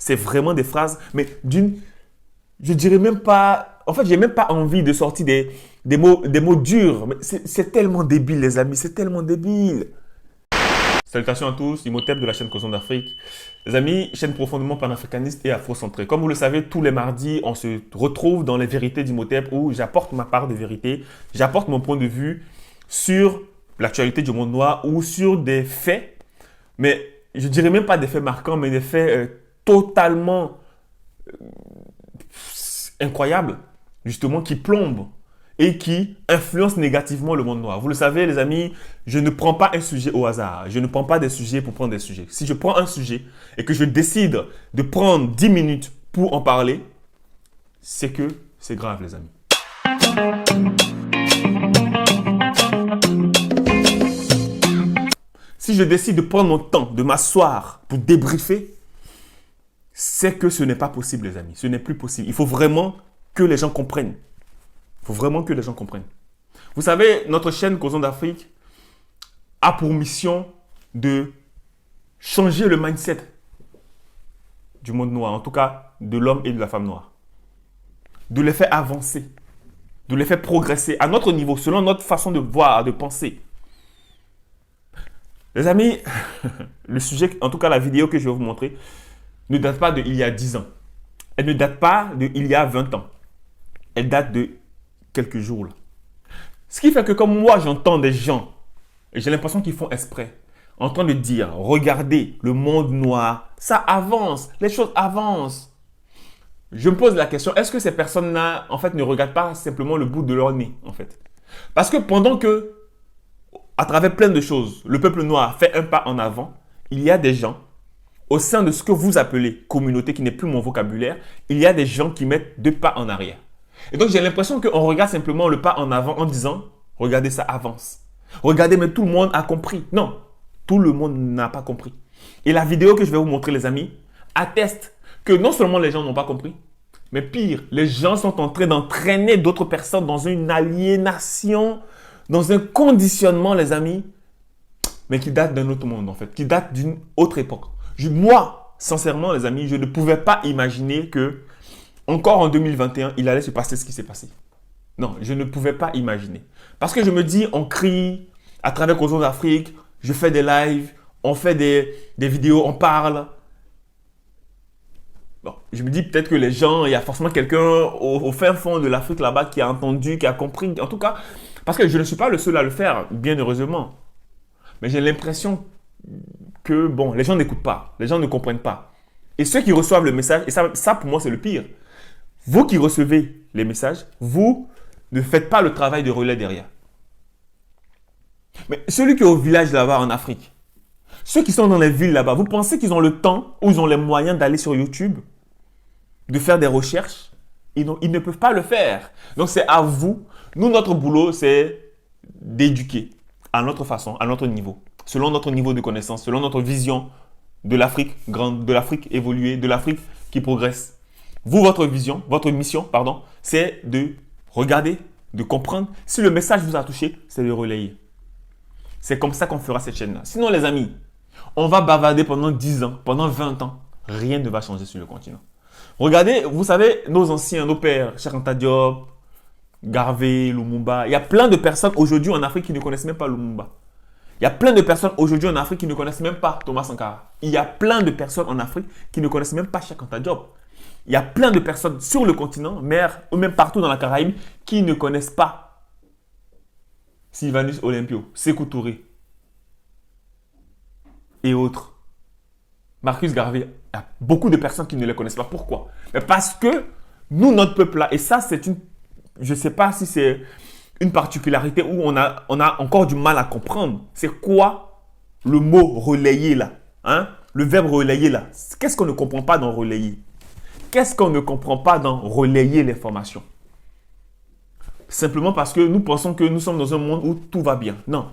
C'est vraiment des phrases, mais je dirais même pas, en fait, j'ai même pas envie de sortir des mots durs. Mais c'est tellement débile, les amis, c'est tellement débile. Salutations à tous, Imhotep de la chaîne Causons d'Afrique. Les amis, chaîne profondément panafricaniste et afrocentrée. Comme vous le savez, tous les mardis, on se retrouve dans les vérités d'Imhotep où j'apporte ma part de vérité, j'apporte mon point de vue sur l'actualité du monde noir ou sur des faits, mais je dirais même pas des faits marquants, mais des faits totalement incroyables, justement, qui plombent et qui influencent négativement le monde noir. Vous le savez, les amis, je ne prends pas un sujet au hasard. Je ne prends pas des sujets pour prendre des sujets. Si je prends un sujet et que je décide de prendre 10 minutes pour en parler, c'est que c'est grave, les amis. Si je décide de prendre mon temps, de m'asseoir pour débriefer, c'est que ce n'est pas possible, les amis. Ce n'est plus possible. Il faut vraiment que les gens comprennent. Il faut vraiment que les gens comprennent. Vous savez, notre chaîne Causons d'Afrique a pour mission de changer le mindset du monde noir, en tout cas de l'homme et de la femme noire. De les faire avancer, de les faire progresser à notre niveau, selon notre façon de voir, de penser. Les amis, le sujet, en tout cas la vidéo que je vais vous montrer, ne date pas d'il y a 10 ans. Elle ne date pas d'il y a 20 ans. Elle date de quelques jours là. Ce qui fait que comme moi j'entends des gens, et j'ai l'impression qu'ils font exprès, en train de dire, regardez le monde noir, ça avance, les choses avancent. Je me pose la question, est-ce que ces personnes-là, en fait, ne regardent pas simplement le bout de leur nez, en fait? Parce que pendant que, à travers plein de choses, le peuple noir fait un pas en avant, il y a des gens, au sein de ce que vous appelez communauté, qui n'est plus mon vocabulaire, il y a des gens qui mettent 2 pas en arrière. Et donc, j'ai l'impression qu'on regarde simplement le pas en avant en disant, regardez, ça avance. Regardez, mais tout le monde a compris. Non, tout le monde n'a pas compris. Et la vidéo que je vais vous montrer, les amis, atteste que non seulement les gens n'ont pas compris, mais pire, les gens sont en train d'entraîner d'autres personnes dans une aliénation, dans un conditionnement, les amis, mais qui date d'un autre monde, en fait, qui date d'une autre époque. Moi, sincèrement, les amis, je ne pouvais pas imaginer que encore en 2021, il allait se passer ce qui s'est passé. Non, je ne pouvais pas imaginer. Parce que je me dis, on crie à travers Causons d'Afrique, je fais des lives, on fait des vidéos, on parle. Bon, je me dis peut-être que les gens, il y a forcément quelqu'un au fin fond de l'Afrique là-bas qui a entendu, qui a compris. En tout cas, parce que je ne suis pas le seul à le faire, bien heureusement. Mais j'ai l'impression que, bon, les gens n'écoutent pas, les gens ne comprennent pas. Et ceux qui reçoivent le message, et ça pour moi c'est le pire. Vous qui recevez les messages, vous ne faites pas le travail de relais derrière. Mais celui qui est au village là-bas en Afrique, ceux qui sont dans les villes là-bas, vous pensez qu'ils ont le temps ou ils ont les moyens d'aller sur YouTube, de faire des recherches? Ils ne peuvent pas le faire. Donc c'est à vous. Nous, notre boulot, c'est d'éduquer à notre façon, à notre niveau, selon notre niveau de connaissance, selon notre vision de l'Afrique grande, de l'Afrique évoluée, de l'Afrique qui progresse. Vous, votre vision, votre mission, pardon, c'est de regarder, de comprendre. Si le message vous a touché, c'est de relayer. C'est comme ça qu'on fera cette chaîne-là. Sinon, les amis, on va bavarder pendant 10 ans, pendant 20 ans. Rien ne va changer sur le continent. Regardez, vous savez, nos anciens, nos pères, Cheikh Anta Diop, Garvey, Lumumba. Il y a plein de personnes aujourd'hui en Afrique qui ne connaissent même pas Lumumba. Il y a plein de personnes aujourd'hui en Afrique qui ne connaissent même pas Thomas Sankara. Il y a plein de personnes en Afrique qui ne connaissent même pas Cheikh Anta Diop. Il y a plein de personnes sur le continent, ou même partout dans la Caraïbe, qui ne connaissent pas Sylvanus Olympio, Sékou Touré et autres. Marcus Garvey, il y a beaucoup de personnes qui ne les connaissent pas. Pourquoi? Mais parce que nous, notre peuple-là, et ça c'est une, je ne sais pas si c'est une particularité où on a encore du mal à comprendre. C'est quoi le mot relayer là, hein? Le verbe relayer là. Qu'est-ce qu'on ne comprend pas dans relayer? Qu'est-ce qu'on ne comprend pas dans relayer l'information? Simplement parce que nous pensons que nous sommes dans un monde où tout va bien. Non.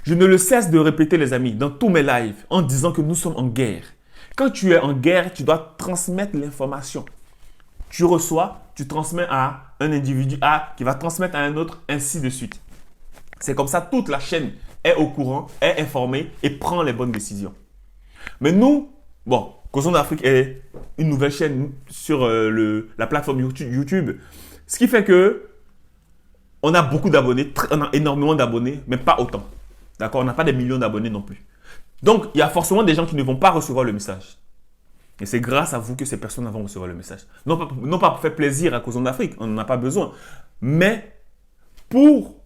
Je ne le cesse de répéter, les amis, dans tous mes lives, en disant que nous sommes en guerre. Quand tu es en guerre, tu dois transmettre l'information. Tu reçois, tu transmets à un individu A qui va transmettre à un autre, ainsi de suite. C'est comme ça, toute la chaîne est au courant, est informée et prend les bonnes décisions. Mais nous, bon, Causons d'Afrique est une nouvelle chaîne sur la plateforme YouTube. Ce qui fait que on a beaucoup d'abonnés, on a énormément d'abonnés, mais pas autant. D'accord? On n'a pas des millions d'abonnés non plus. Donc, il y a forcément des gens qui ne vont pas recevoir le message. Et c'est grâce à vous que ces personnes vont recevoir le message. Non pas pour faire plaisir à Causons d'Afrique, on n'en a pas besoin. Mais pour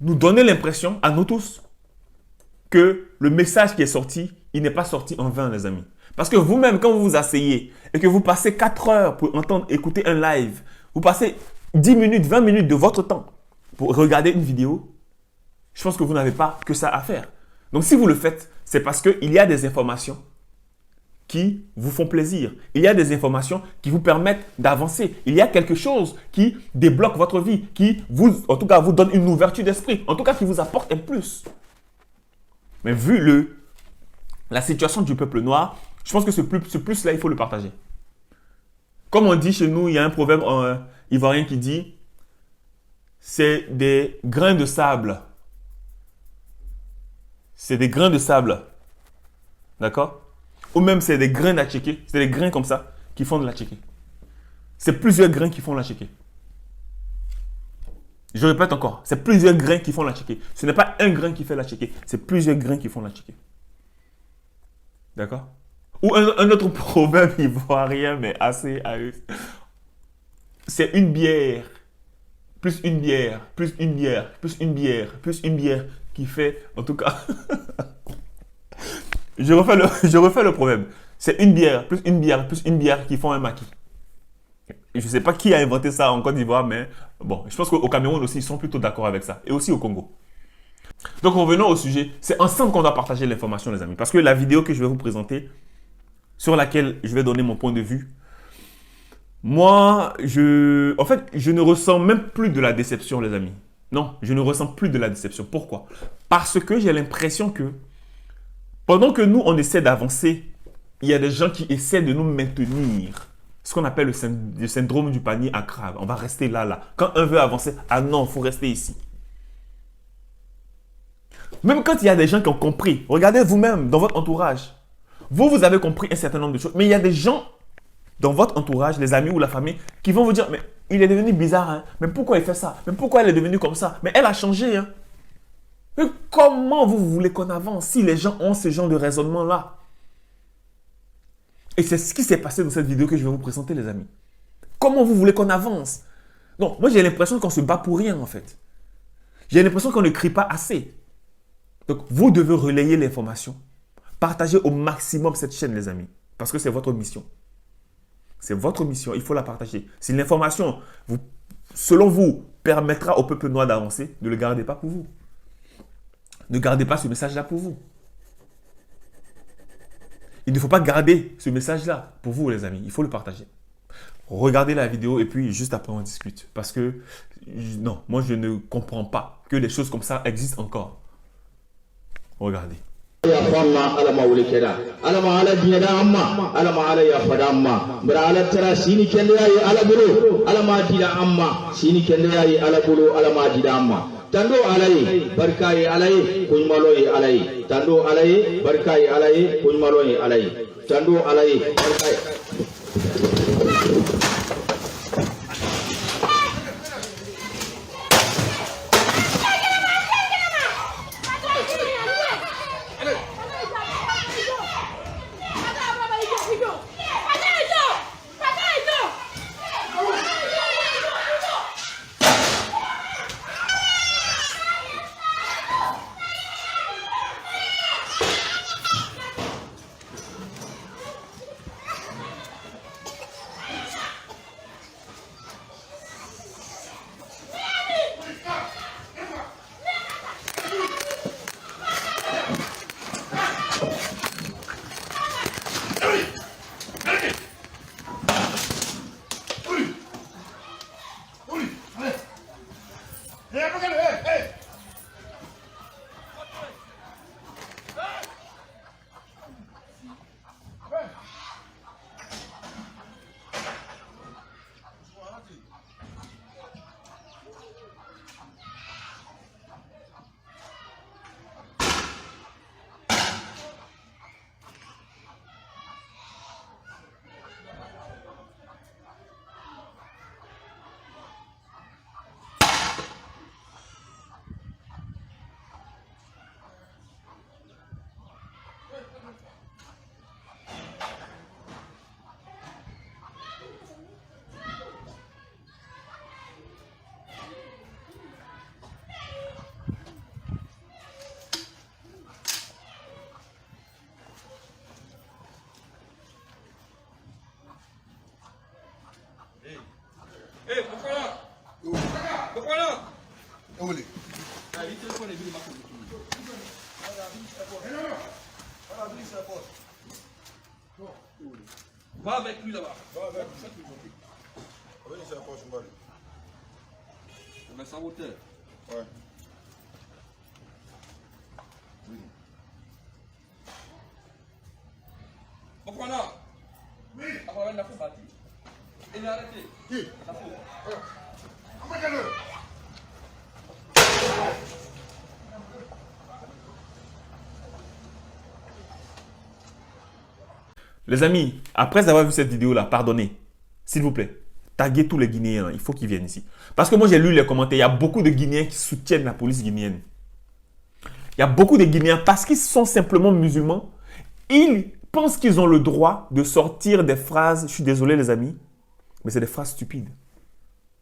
nous donner l'impression, à nous tous, que le message qui est sorti, il n'est pas sorti en vain, les amis. Parce que vous-même, quand vous vous asseyez et que vous passez 4 heures pour écouter un live, vous passez 10 minutes, 20 minutes de votre temps pour regarder une vidéo, je pense que vous n'avez pas que ça à faire. Donc, si vous le faites, c'est parce qu'il y a des informations qui vous font plaisir. Il y a des informations qui vous permettent d'avancer. Il y a quelque chose qui débloque votre vie, qui en tout cas, vous donne une ouverture d'esprit, en tout cas, qui vous apporte un plus. Mais vu la situation du peuple noir, je pense que ce plus-là, il faut le partager. Comme on dit chez nous, il y a un proverbe ivoirien qui dit « c'est des grains de sable ». C'est des grains de sable. D'accord? Ou même c'est des grains d'atchéké. C'est des grains comme ça qui font de l'atchéké. C'est plusieurs grains qui font l'atchéké. Je répète encore, c'est plusieurs grains qui font l'atchéké. Ce n'est pas un grain qui fait l'atchéké, c'est plusieurs grains qui font l'atchéké. D'accord? Ou un autre proverbe ivoirien, mais assez... C'est une bière, plus une bière, plus une bière, plus une bière, plus une bière qui fait, en tout cas... je refais le proverbe. C'est une bière, plus une bière, plus une bière qui font un maquis. Je ne sais pas qui a inventé ça en Côte d'Ivoire, mais bon, je pense qu'au Cameroun aussi, ils sont plutôt d'accord avec ça. Et aussi au Congo. Donc, revenons au sujet. C'est ensemble qu'on doit partager l'information, les amis. Parce que la vidéo que je vais vous présenter, sur laquelle je vais donner mon point de vue, moi, en fait, je ne ressens même plus de la déception, les amis. Non, je ne ressens plus de la déception. Pourquoi? Parce que j'ai l'impression que pendant que nous, on essaie d'avancer, il y a des gens qui essaient de nous maintenir. Ce qu'on appelle le syndrome du panier à crabe. On va rester là. Quand un veut avancer, ah non, il faut rester ici. Même quand il y a des gens qui ont compris, regardez vous-même dans votre entourage. Vous avez compris un certain nombre de choses, mais il y a des gens dans votre entourage, les amis ou la famille, qui vont vous dire, mais il est devenu bizarre, hein? Mais pourquoi il fait ça? Mais pourquoi elle est devenue comme ça? Mais elle a changé, hein? Mais comment vous voulez qu'on avance si les gens ont ce genre de raisonnement-là? Et c'est ce qui s'est passé dans cette vidéo que je vais vous présenter, les amis. Comment vous voulez qu'on avance? Non, moi j'ai l'impression qu'on se bat pour rien, en fait. J'ai l'impression qu'on ne crie pas assez. Donc, vous devez relayer l'information. Partagez au maximum cette chaîne, les amis. Parce que c'est votre mission. C'est votre mission, il faut la partager. Si l'information, selon vous, permettra au peuple noir d'avancer, ne le gardez pas pour vous. Ne gardez pas ce message-là pour vous. Il ne faut pas garder ce message-là pour vous, les amis. Il faut le partager. Regardez la vidéo et puis juste après, on discute. Parce que, non, moi, je ne comprends pas que les choses comme ça existent encore. Regardez. Tando alaye barkaye alaye kunyumaloye alaye tando alaye barkaye alaye kunyumaloye alaye tando alaye barkaye Va avec lui là-bas. On met ça au terre. Ouais. Pourquoi là? Oui. Après, il a fait bâtir. Il a arrêté. Qui? La faute. Les amis, après avoir vu cette vidéo-là, pardonnez, s'il vous plaît, taguez tous les Guinéens, il faut qu'ils viennent ici. Parce que moi, j'ai lu les commentaires, il y a beaucoup de Guinéens qui soutiennent la police guinéenne. Il y a beaucoup de Guinéens, parce qu'ils sont simplement musulmans, ils pensent qu'ils ont le droit de sortir des phrases, je suis désolé les amis, mais c'est des phrases stupides.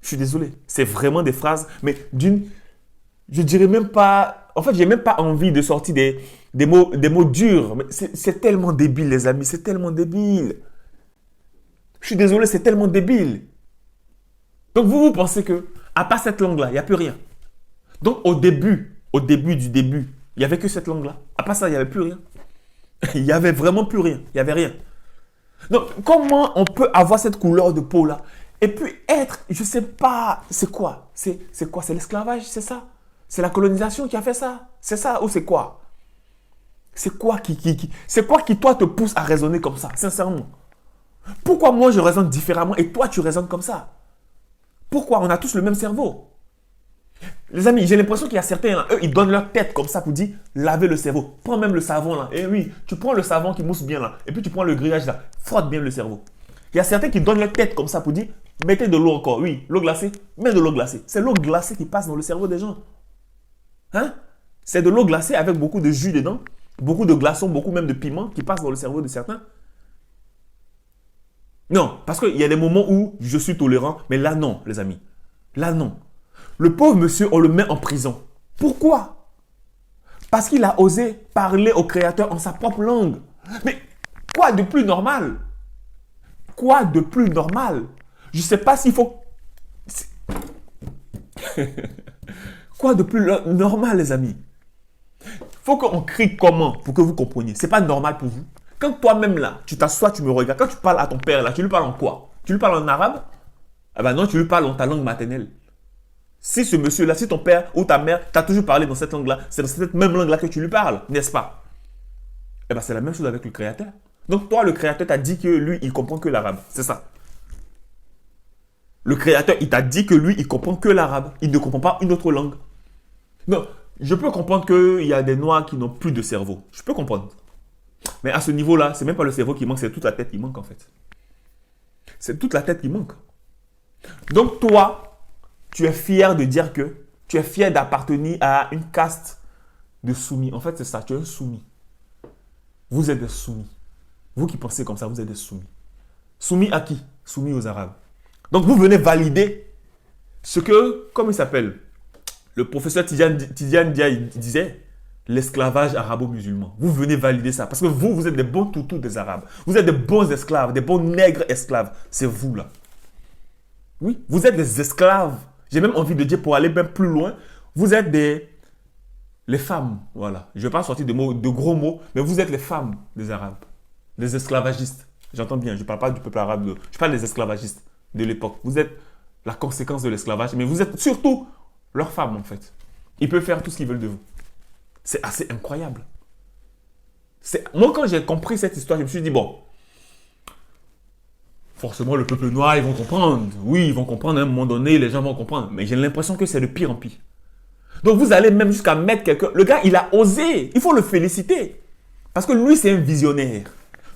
Je suis désolé, c'est vraiment des phrases, mais je dirais même pas, en fait, j'ai même pas envie de sortir des mots durs. Mais c'est tellement débile, les amis, c'est tellement débile. Je suis désolé, c'est tellement débile. Donc, vous pensez que, à part cette langue-là, il n'y a plus rien. Donc, au début du début, il n'y avait que cette langue-là. À part ça, il n'y avait plus rien. Il n'y avait vraiment plus rien. Il n'y avait rien. Donc, comment on peut avoir cette couleur de peau-là et puis être, je ne sais pas, c'est quoi? C'est quoi? C'est l'esclavage, c'est ça? C'est la colonisation qui a fait ça? C'est ça ou c'est quoi? C'est quoi c'est quoi qui, toi, te pousse à raisonner comme ça, sincèrement? Pourquoi moi, je raisonne différemment et toi, tu raisonnes comme ça? Pourquoi? On a tous le même cerveau. Les amis, j'ai l'impression qu'il y a certains, là, eux, ils donnent leur tête comme ça pour dire, lavez le cerveau. Prends même le savon, là. Et oui, tu prends le savon qui mousse bien, là. Et puis, tu prends le grillage, là. Frotte bien le cerveau. Il y a certains qui donnent leur tête comme ça pour dire, mettez de l'eau encore. Oui, l'eau glacée, mets de l'eau glacée. C'est l'eau glacée qui passe dans le cerveau des gens. Hein? C'est de l'eau glacée avec beaucoup de jus dedans, beaucoup de glaçons, beaucoup même de piment qui passe dans le cerveau de certains. Non, parce qu'il y a des moments où je suis tolérant, mais là non, les amis. Là non. Le pauvre monsieur, on le met en prison. Pourquoi? Parce qu'il a osé parler au Créateur en sa propre langue. Mais quoi de plus normal? Quoi de plus normal? Je ne sais pas s'il faut... Quoi de plus normal, les amis? Il faut qu'on crie comment pour que vous compreniez. Ce n'est pas normal pour vous. Quand toi-même là, tu t'assois, tu me regardes, quand tu parles à ton père là, tu lui parles en quoi? Tu lui parles en arabe? Ah ben non, tu lui parles en ta langue maternelle. Si ce monsieur-là, si ton père ou ta mère t'a toujours parlé dans cette langue-là, c'est dans cette même langue-là que tu lui parles, n'est-ce pas? Eh bien, c'est la même chose avec le Créateur. Donc, toi, le Créateur t'a dit que lui, il comprend que l'arabe. C'est ça. Le Créateur, il t'a dit que lui, il comprend que l'arabe. Il ne comprend pas une autre langue. Non, je peux comprendre qu'il y a des Noirs qui n'ont plus de cerveau. Je peux comprendre. Mais à ce niveau-là, c'est même pas le cerveau qui manque, c'est toute la tête qui manque en fait. C'est toute la tête qui manque. Donc, toi, tu es fier de dire que tu es fier d'appartenir à une caste de soumis. En fait, c'est ça, tu es un soumis. Vous êtes des soumis. Vous qui pensez comme ça, vous êtes des soumis. Soumis à qui? Soumis aux Arabes. Donc, vous venez valider ce que, comment il s'appelle? Le professeur Tidiane Dia disait, l'esclavage arabo-musulman. Vous venez valider ça. Parce que vous, vous êtes des bons toutous des Arabes. Vous êtes des bons esclaves, des bons nègres esclaves. C'est vous là. Oui, vous êtes des esclaves. J'ai même envie de dire, pour aller même plus loin, vous êtes les femmes. Voilà. Je ne vais pas sortir de gros mots, mais vous êtes les femmes des Arabes. Les esclavagistes. J'entends bien, je ne parle pas du peuple arabe. Je parle des esclavagistes de l'époque. Vous êtes la conséquence de l'esclavage, mais vous êtes surtout leurs femmes en fait. Ils peuvent faire tout ce qu'ils veulent de vous. C'est assez incroyable. Moi, quand j'ai compris cette histoire, je me suis dit, bon, forcément, le peuple noir, ils vont comprendre. Oui, ils vont comprendre à un moment donné, les gens vont comprendre. Mais j'ai l'impression que c'est de pire en pire. Donc, vous allez même jusqu'à mettre quelqu'un... Le gars, il a osé. Il faut le féliciter. Parce que lui, c'est un visionnaire.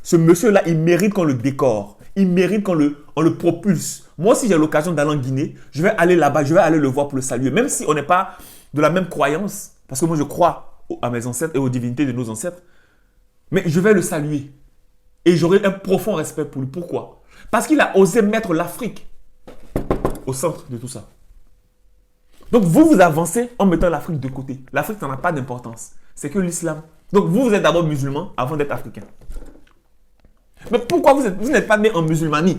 Ce monsieur-là, il mérite qu'on le décore. Il mérite qu'on le propulse. Moi, si j'ai l'occasion d'aller en Guinée, je vais aller là-bas, je vais aller le voir pour le saluer. Même si on n'est pas de la même croyance. Parce que moi, je crois à mes ancêtres et aux divinités de nos ancêtres. Mais je vais le saluer. Et j'aurai un profond respect pour lui. Pourquoi? Parce qu'il a osé mettre l'Afrique au centre de tout ça. Donc, vous avancez en mettant l'Afrique de côté. L'Afrique, ça n'a pas d'importance. C'est que l'islam. Donc, vous êtes d'abord musulman avant d'être africain. Mais pourquoi vous n'êtes pas né en musulmanie?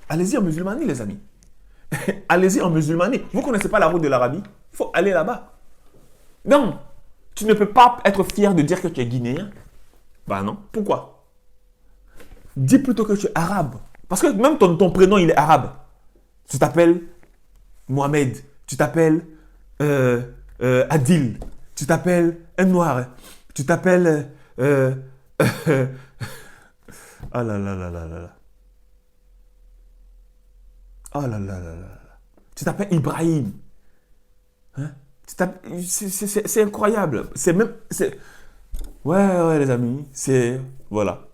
Allez-y en musulmanie, les amis. Allez-y en musulmané. Vous ne connaissez pas la route de l'Arabie? Il faut aller là-bas. Non, tu ne peux pas être fier de dire que tu es guinéen. Bah non. Pourquoi? Dis plutôt que tu es arabe. Parce que même ton prénom, il est arabe. Tu t'appelles Mohamed. Tu t'appelles Adil. Tu t'appelles un noir. Tu t'appelles... Ah là là là là là là. Oh là là là là là. Tu t'appelles Ibrahim. Hein? C'est incroyable. C'est même... Ouais, les amis. Voilà.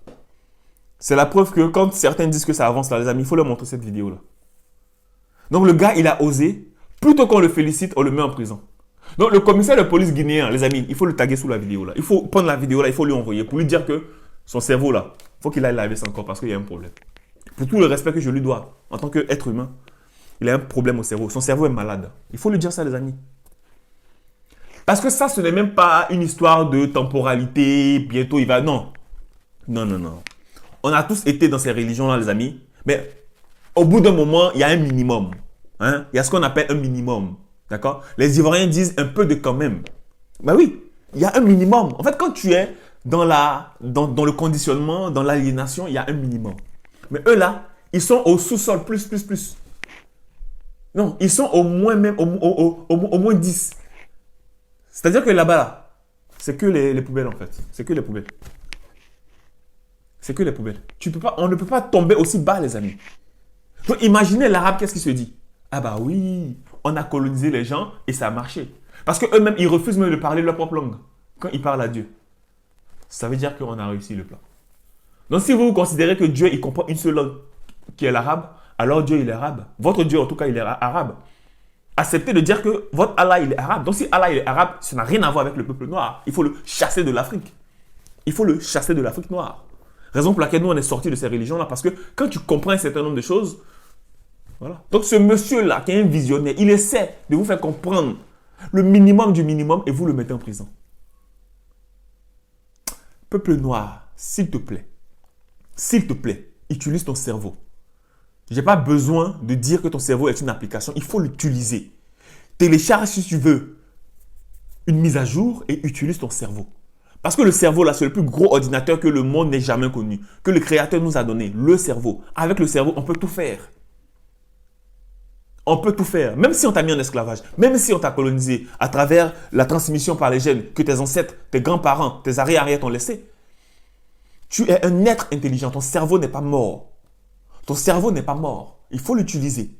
C'est la preuve que quand certains disent que ça avance là, les amis, il faut leur montrer cette vidéo-là. Donc le gars, il a osé. Plutôt qu'on le félicite, on le met en prison. Donc le commissaire de police guinéen, les amis, il faut le taguer sous la vidéo là. Il faut prendre la vidéo là, il faut lui envoyer pour lui dire que son cerveau là, il faut qu'il aille laver son corps parce qu'il y a un problème. Pour tout le respect que je lui dois en tant qu'être humain, il a un problème au cerveau. Son cerveau est malade. Il faut lui dire ça, les amis. Parce que ça, ce n'est même pas une histoire de temporalité, bientôt il va... Non. Non, non, non. On a tous été dans ces religions-là, les amis. Mais au bout d'un moment, il y a un minimum. Hein? Il y a ce qu'on appelle un minimum. D'accord? Les Ivoiriens disent un peu de quand même. Ben oui, il y a un minimum. En fait, quand tu es dans le conditionnement, dans l'aliénation, il y a un minimum. Mais eux là, ils sont au sous-sol, plus. Non, ils sont au moins même, au moins 10. C'est-à-dire que là-bas, là, c'est que les poubelles en fait. C'est que les poubelles. C'est que les poubelles. On ne peut pas tomber aussi bas, les amis. Donc imaginez l'arabe, qu'est-ce qu'il se dit? Ah bah oui, on a colonisé les gens et ça a marché. Parce qu'eux-mêmes, ils refusent même de parler leur propre langue quand ils parlent à Dieu. Ça veut dire qu'on a réussi le plan. Donc si vous considérez que Dieu, il comprend une seule langue qui est l'arabe, alors Dieu, il est arabe. Votre Dieu, en tout cas, il est arabe. Acceptez de dire que votre Allah, il est arabe. Donc si Allah, il est arabe, ça n'a rien à voir avec le peuple noir. Il faut le chasser de l'Afrique. Il faut le chasser de l'Afrique noire. Raison pour laquelle nous, on est sortis de ces religions-là. Parce que quand tu comprends un certain nombre de choses, voilà. Donc ce monsieur-là, qui est un visionnaire, il essaie de vous faire comprendre le minimum du minimum et vous le mettez en prison. Peuple noir, s'il te plaît, utilise ton cerveau. Je n'ai pas besoin de dire que ton cerveau est une application. Il faut l'utiliser. Télécharge si tu veux une mise à jour et utilise ton cerveau. Parce que le cerveau, là, c'est le plus gros ordinateur que le monde n'ait jamais connu. Que le créateur nous a donné. Le cerveau. Avec le cerveau, on peut tout faire. On peut tout faire. Même si on t'a mis en esclavage. Même si on t'a colonisé à travers la transmission par les gènes que tes ancêtres, tes grands-parents, tes arrière-arrière t'ont laissé. Tu es un être intelligent. Ton cerveau n'est pas mort. Ton cerveau n'est pas mort. Il faut l'utiliser.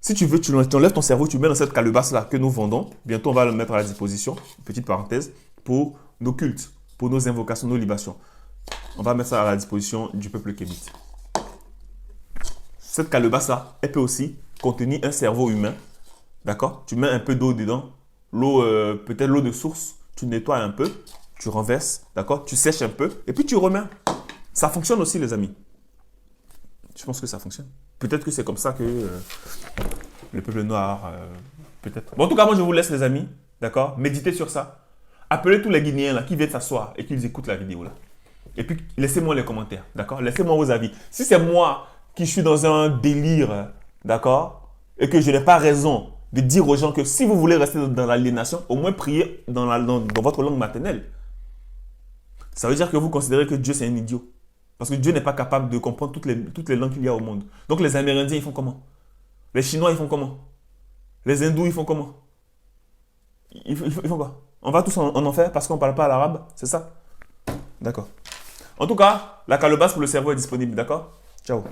Si tu veux, tu enlèves ton cerveau, tu le mets dans cette calebasse-là que nous vendons. Bientôt, on va le mettre à la disposition. Petite parenthèse. Pour nos cultes, pour nos invocations, nos libations. On va mettre ça à la disposition du peuple kémite. Cette calebasse-là, elle peut aussi contenir un cerveau humain. D'accord? Tu mets un peu d'eau dedans. L'eau, peut-être l'eau de source. Tu nettoies un peu. Tu renverses. D'accord? Tu sèches un peu. Et puis tu remets. Ça fonctionne aussi, les amis. Je pense que ça fonctionne. Peut-être que c'est comme ça que le peuple noir, peut-être. Bon, en tout cas, moi, je vous laisse, les amis. D'accord? Méditez sur ça. Appelez tous les Guinéens là, qui viennent s'asseoir et qui écoutent la vidéo là. Et puis, laissez-moi les commentaires. D'accord? Laissez-moi vos avis. Si c'est moi qui suis dans un délire, d'accord? Et que je n'ai pas raison de dire aux gens que si vous voulez rester dans l'aliénation, au moins priez dans votre langue maternelle. Ça veut dire que vous considérez que Dieu, c'est un idiot. Parce que Dieu n'est pas capable de comprendre toutes les langues qu'il y a au monde. Donc les Amérindiens, ils font comment? Les Chinois, ils font comment? Les Hindous, ils font comment? Ils font quoi? On va tous en enfer parce qu'on ne parle pas l'arabe? C'est ça? D'accord. En tout cas, la calebasse pour le cerveau est disponible, d'accord? Ciao.